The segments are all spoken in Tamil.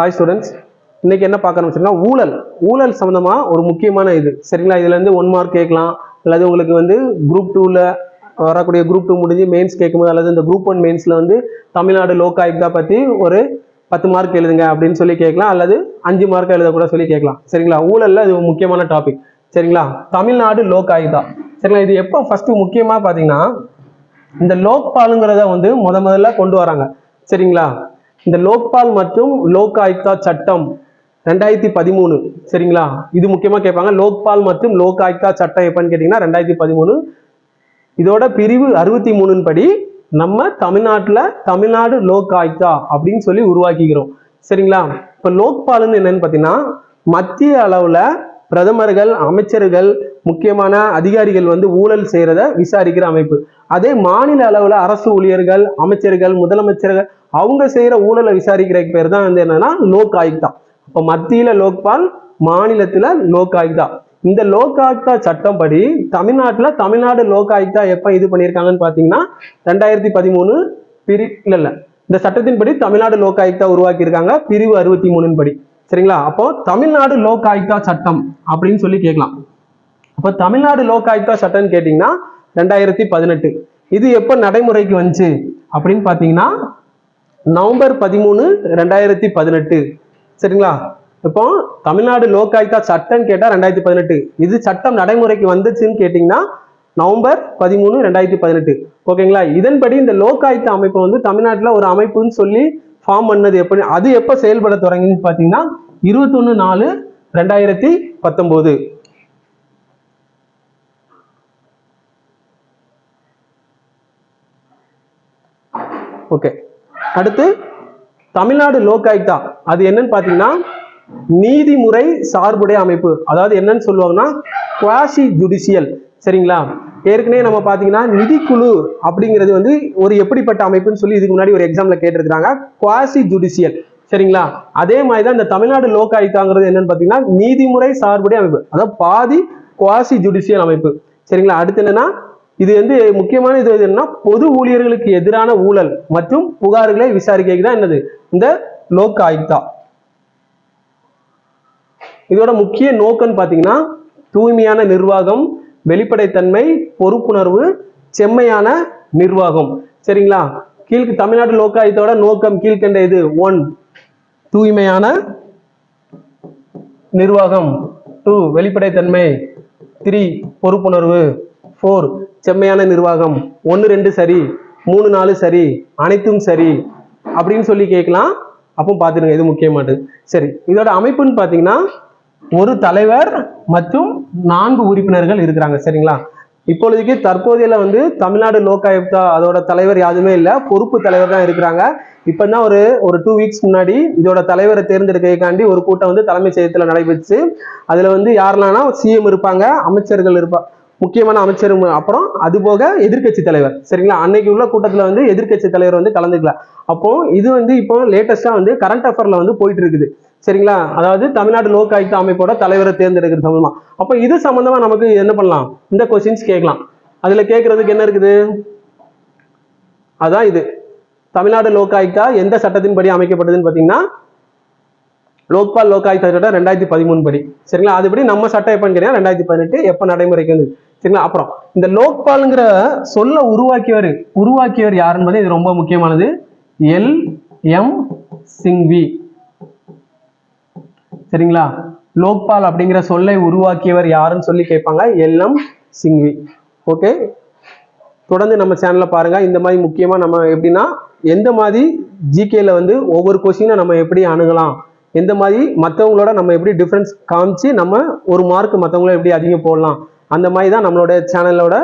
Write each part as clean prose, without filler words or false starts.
ஹாய் ஸ்டூடெண்ட்ஸ், இன்னைக்கு என்ன பார்க்க ஆரம்பிச்சோம்னா ஊழல் சம்பந்தமா ஒரு முக்கியமான இது சரிங்களா. இதுல இருந்து 1 மார்க் கேட்கலாம், அல்லது உங்களுக்கு வந்து குரூப் 2ல வரக்கூடிய குரூப் 2 முடிஞ்சு மெயின்ஸ் கேட்கும்போது, அல்லது இந்த குரூப் 1 மெயின்ஸ்ல வந்து தமிழ்நாடு லோக் ஆயுக்தா பத்தி ஒரு 10 மார்க் எழுதுங்க அப்படின்னு சொல்லி கேட்கலாம், அல்லது 5 மார்க் எழுத கூட சொல்லி கேட்கலாம் சரிங்களா. ஊழல்ல இது முக்கியமான டாபிக் சரிங்களா. தமிழ்நாடு லோக் ஆயுக்தா சரிங்களா. இது எப்போ ஃபர்ஸ்ட் முக்கியமா பாத்தீங்கன்னா, இந்த லோக்பாலுங்கிறத வந்து முதல்ல கொண்டு வராங்க சரிங்களா. இந்த லோக்பால் மற்றும் லோக் ஆயுக்தா சட்டம் 2013 சரிங்களா. இது முக்கியமா கேட்பாங்க. லோக்பால் மற்றும் லோக் ஆயுக்தா சட்டம் எப்பன்னு கேட்டீங்கன்னா 2013. இதோட பிரிவு 63 படி நம்ம தமிழ்நாடு லோக் ஆயுக்தா அப்படின்னு சொல்லி உருவாக்கிக்கிறோம் சரிங்களா. இப்ப லோக்பால்னு என்னன்னு பாத்தீங்கன்னா, மத்திய அளவுல பிரதமர்கள், அமைச்சர்கள், முக்கியமான அதிகாரிகள் வந்து ஊழல் செய்யறத விசாரிக்கிற அமைப்பு. அதே மாநில அளவுல அரசு ஊழியர்கள், அமைச்சர்கள், முதலமைச்சர்கள் அவங்க செய்யற ஊழலை விசாரிக்கிற பேர் தான் வந்து என்னன்னா லோக் ஆயுக்தா. இப்ப மத்தியில லோக்பால், மாநிலத்துல லோக் ஆயுக்தா. இந்த லோக் ஆயுக்தா சட்டம் படி தமிழ்நாடு லோக் ஆயுக்தா எப்ப இது பண்ணியிருக்காங்கன்னு பாத்தீங்கன்னா 2013 இந்த சட்டத்தின்படி தமிழ்நாடு லோக் ஆயுக்தா உருவாக்கி இருக்காங்க, பிரிவு 63 படி சரிங்களா. அப்போ தமிழ்நாடு லோக் ஆயுக்தா சட்டம் அப்படின்னு சொல்லி கேட்கலாம். அப்போ தமிழ்நாடு லோக் ஆயுக்தா சட்டம்னு கேட்டீங்கன்னா 2018. இது எப்ப நடைமுறைக்கு வந்துச்சு அப்படின்னு பாத்தீங்கன்னா நவம்பர் 13, 2018 சரிங்களா. இப்போ தமிழ்நாடு லோக் ஆயுக்தா சட்டம் கேட்டா 2018, இது சட்டம் நடைமுறைக்கு வந்துச்சுன்னு கேட்டீங்கன்னா நவம்பர் 13, 2018 ஓகேங்களா. இதன்படி இந்த லோக் ஆயுக்தா அமைப்பு வந்து தமிழ்நாட்டில் ஒரு அமைப்புன்னு சொல்லி ஃபார்ம் பண்ணது எப்படி, அது எப்ப செயல்பட தொடங்கின்னு பாத்தீங்கன்னா 21/4/2019. ஓகே, அடுத்து தமிழ்நாடு லோக் ஆயுக்தா அது என்னன்னு பாத்தீங்கன்னா நீதிமுறை சார்புடைய அமைப்பு. அதாவது என்னன்னு சொல்லுவாங்கன்னா குவாசி ஜுடிஷியல் சரிங்களா. ஏற்கனவே நம்ம பாத்தீங்கன்னா நிதிக்குழு அப்படிங்கிறது வந்து ஒரு எப்படிப்பட்ட அமைப்புன்னு சொல்லி இதுக்கு முன்னாடி ஒரு எக்ஸாம்ல கேட்டிருக்காங்க, குவாசி ஜுடிஷியல் சரிங்களா. அதே மாதிரிதான் இந்த தமிழ்நாடு லோக் ஆயுக்தாங்கிறது என்னன்னு பாத்தீங்கன்னா நீதிமுறை சார்புடைய அமைப்பு, அதாவது பாதி குவாசி ஜுடிஷியல் அமைப்பு சரிங்களா. அடுத்து என்னன்னா, இது வந்து முக்கியமான இது என்னன்னா பொது ஊழியர்களுக்கு எதிரான ஊழல் மற்றும் புகார்களை விசாரிக்க தான் என்னது இந்த லோக் ஆயுக்தா. இதோட முக்கிய நோக்கம் பாத்தீங்கன்னா தூய்மையான நிர்வாகம், வெளிப்படைத்தன்மை, பொறுப்புணர்வு, செம்மையான நிர்வாகம் சரிங்களா. தமிழ்நாடு லோக் ஆயுக்தாவோட நோக்கம் கீழ்கண்ட இது: 1 தூய்மையான நிர்வாகம், 2 வெளிப்படைத்தன்மை, 3 பொறுப்புணர்வு, 4 செம்மையான நிர்வாகம். 1 2 சரி, 3 4 சரி, அனைத்தும் சரி அப்படின்னு சொல்லி கேட்கலாம். அப்போ பாத்துருங்க, இது முக்கியமானது. சரி, இதோட அமைப்புன்னு பாத்தீங்கன்னா ஒரு தலைவர் மற்றும் 4 உறுப்பினர்கள் இருக்கிறாங்க சரிங்களா. இப்பொழுதுக்கு தற்போதையில வந்து தமிழ்நாடு லோக் ஆயுக்தா அதோட தலைவர் யாருமே இல்ல, பொறுப்பு தலைவர் தான் இருக்கிறாங்க. இப்பதான் ஒரு 2 வீக்ஸ் முன்னாடி இதோட தலைவரை தேர்ந்தெடுக்கிறதுக்காண்டி ஒரு கூட்டம் வந்து தலைமைச் செயலகத்துல நடைபெற்று, அதுல வந்து யாரெல்லாம் சிஎம் இருப்பாங்க, அமைச்சர்கள் இருப்பாங்க, முக்கியமான அமைச்சர், அப்புறம் அது போக எதிர்கட்சி தலைவர் சரிங்களா. அன்னைக்கு உள்ள கூட்டத்துல வந்து எதிர்கட்சி தலைவர் வந்து கலந்துக்கல. அப்போ இது வந்து இப்போ லேட்டஸ்டா வந்து கரண்ட் அஃபேர்ல வந்து போயிட்டு இருக்குது சரிங்களா. அதாவது தமிழ்நாடு லோக் ஆயுக்தா அமைப்போட தலைவரை தேர்ந்தெடுக்கிறது சம்பந்தமா. அப்ப இது சம்பந்தமா நமக்கு என்ன பண்ணலாம், இந்த கொஸ்டின்ஸ் கேட்கலாம். அதுல கேட்கறதுக்கு என்ன இருக்குது, அதான் இது தமிழ்நாடு லோக் ஆயுக்தா எந்த சட்டத்தின்படி அமைக்கப்பட்டதுன்னு பாத்தீங்கன்னா லோக்பால் லோக் ஆயுக்தா சட்டம் 2013 படி சரிங்களா. அதுபடி நம்ம சட்டம் எப்பன்னு கேட்டீங்கன்னா 2018 எப்ப நடைமுறைக்கு வந்து சரிங்களா. அப்புறம் இந்த லோக்பால்ங்கிற சொல்ல உருவாக்கியவர் யார் என்பது இது ரொம்ப முக்கியமானது. எல்.எம். சிங்வி சரிங்களா. லோக்பால் அப்படிங்கிற சொல்லை உருவாக்கியவர் யாருன்னு சொல்லி கேட்பாங்க, எல்.எம். சிங்வி. ஓகே, தொடர்ந்து நம்ம சேனல்ல பாருங்க. இந்த மாதிரி முக்கியமா நம்ம எப்படின்னா எந்த மாதிரி ஜிகேல வந்து ஒவ்வொரு கொஸ்டினை நம்ம எப்படி அணுகலாம், எந்த மாதிரி மற்றவங்களோட நம்ம எப்படி டிஃபரன்ஸ் காமிச்சு நம்ம ஒரு மார்க் மற்றவங்கள எப்படி அதிகம் போடலாம், அந்த மாதிரி தான் நம்மளோட சேனலோட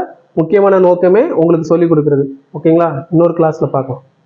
முக்கியமான நோக்கமே உங்களுக்கு சொல்லி கொடுக்குறது. ஓகேங்களா, இன்னொரு கிளாஸ்ல பார்க்கலாம்.